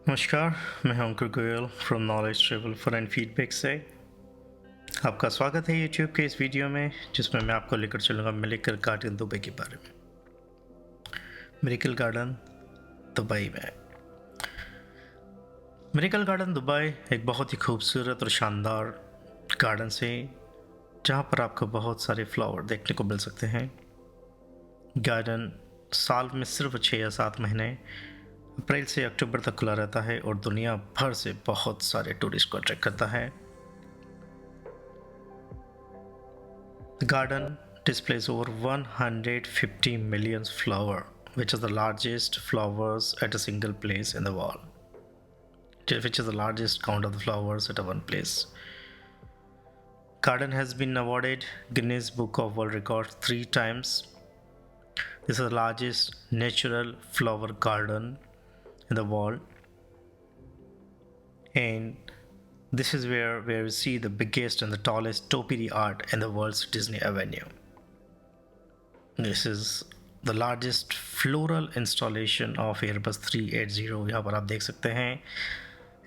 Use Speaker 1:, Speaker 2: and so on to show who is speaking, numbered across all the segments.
Speaker 1: नमस्कार, मैं हूं Ankur Goyal from knowledge travel fun and feedback से। आपका स्वागत है यूट्यूब के इस वीडियो में, जिसमें मैं आपको लेकर चलूँगा मिरेकल गार्डन दुबई के बारे में। मिरेकल गार्डन दुबई में मिरेकल गार्डन दुबई एक बहुत ही खूबसूरत और शानदार गार्डन से, जहाँ पर आपको बहुत सारे फ्लावर देखने को मिल सकते हैं। गार्डन साल में सिर्फ 6 या 7 महीने अप्रैल से अक्टूबर तक खुला रहता है और दुनिया भर से बहुत सारे टूरिस्ट को अट्रैक्ट करता है। Garden displays over 150 million flowers, which is the largest flowers at a single place in the world, which is the largest count of the flowers at a one place. Garden has been awarded Guinness Book of World Records 3 times. This is the largest natural flower garden in the world, and this is where we see the biggest and the tallest topiary art in the world's Disney Avenue. This is the largest floral installation of Airbus 380. यहाँ पर आप देख सकते हैं.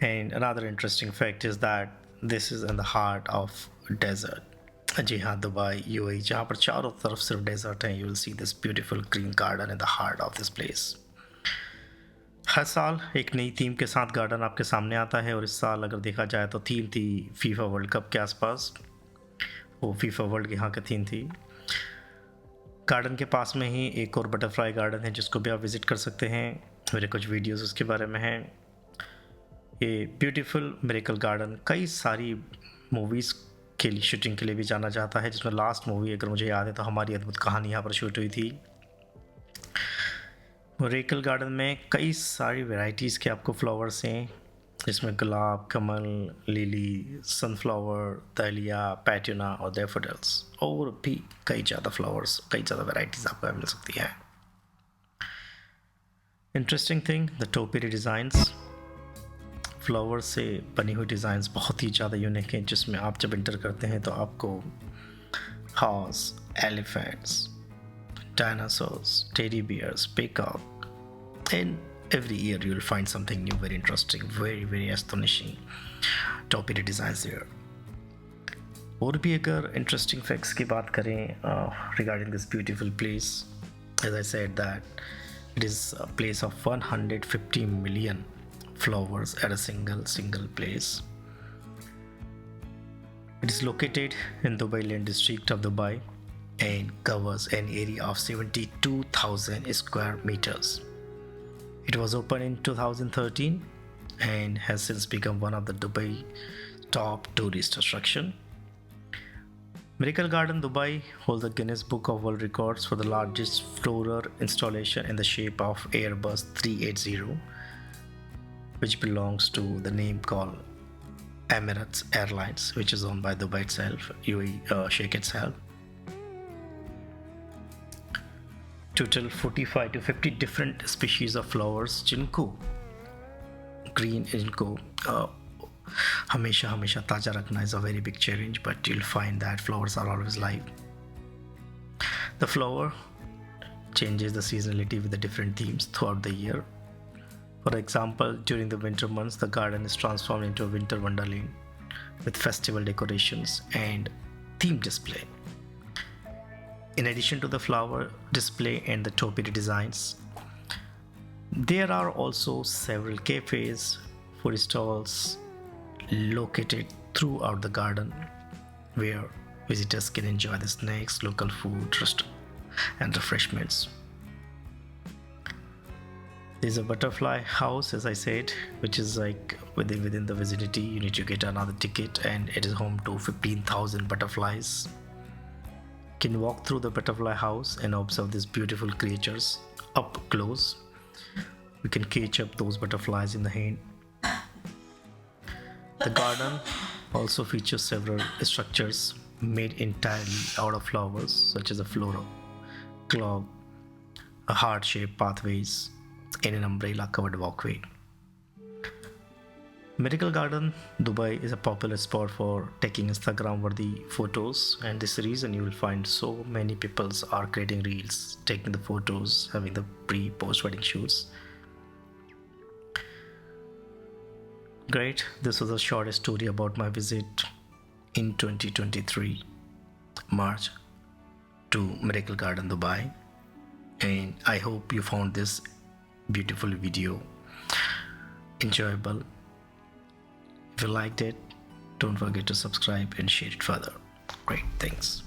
Speaker 1: And another interesting fact is that this is in the heart of desert. जी हाँ, Dubai UAE, जहाँ पर चारों तरफ सिर्फ डेजर्ट हैं. You will see this beautiful green garden in the heart of this place. हर साल एक नई थीम के साथ गार्डन आपके सामने आता है, और इस साल अगर देखा जाए तो थीम थी फीफा वर्ल्ड कप के आसपास. वो फीफा वर्ल्ड की यहाँ की थीम थी. गार्डन के पास में ही एक और बटरफ्लाई गार्डन है, जिसको भी आप विज़िट कर सकते हैं. मेरे कुछ वीडियोस उसके बारे में हैं. ये ब्यूटीफुल मिरेकल गार्डन कई सारी मूवीज़ के लिए शूटिंग के लिए भी जाना जाता है, जिसमें लास्ट मूवी अगर मुझे याद है तो हमारी अद्भुत कहानी यहाँ पर शूट हुई थी. मिरेकल गार्डन में कई सारी वैरायटीज़ के आपको फ्लावर्स हैं, जिसमें गुलाब, कमल, लिली, सनफ्लावर, दहलिया, पैट्यूना और डैफोडिल्स, और भी कई ज़्यादा फ्लावर्स, कई ज़्यादा वैरायटीज़ आपको मिल सकती हैं. Interesting thing, the topiary designs, flowers से बनी हुई डिज़ाइंस बहुत ही ज़्यादा यूनिक हैं, जिसमें आप जब इंटर करते हैं तो आपको horse, elephants, dinosaurs, teddy bears, peacock, and every year you will find something new, very interesting, very astonishing topiary designs there. और भी अगर interesting facts की बात करें regarding this beautiful place, as I said that it is a place of 150 million flowers at a single place. It is located in Dubai Land District of Dubai and covers an area of 72,000 square meters. It was opened in 2013 and has since become one of the Dubai's top tourist attraction. Miracle Garden Dubai holds the Guinness Book of World Records for the largest floral installation in the shape of Airbus 380, which belongs to the name called Emirates Airlines, which is owned by Dubai itself, UAE Sheikh itself. Total 45 to 50 different species of flowers, जिनको green, इनको हमेशा ताज़ा रखना is a very big challenge, but you'll find that flowers are always live. The flower changes the seasonality with the different themes throughout the year. For example, during the winter months, the garden is transformed into a winter wonderland with festival decorations and theme display. In addition to the flower display and the topiary designs, there are also several cafes, food stalls located throughout the garden, where visitors can enjoy the snacks, local food, and refreshments. There's a butterfly house, as I said, which is like within the vicinity. You need to get another ticket, and it is home to 15,000 butterflies. You can walk through the butterfly house and observe these beautiful creatures up close. You can catch up those butterflies in the hand. The garden also features several structures made entirely out of flowers, such as a floral clog, a heart-shaped pathways, and an umbrella-covered walkway. Miracle Garden Dubai is a popular spot for taking Instagram-worthy photos, and this reason you will find so many people are creating reels, taking the photos, having the pre-post wedding shoots. Great. This was a short story about my visit in 2023 March to Miracle Garden, Dubai. And I hope you found this beautiful video enjoyable. If you liked it, don't forget to subscribe and share it further. Great. Thanks.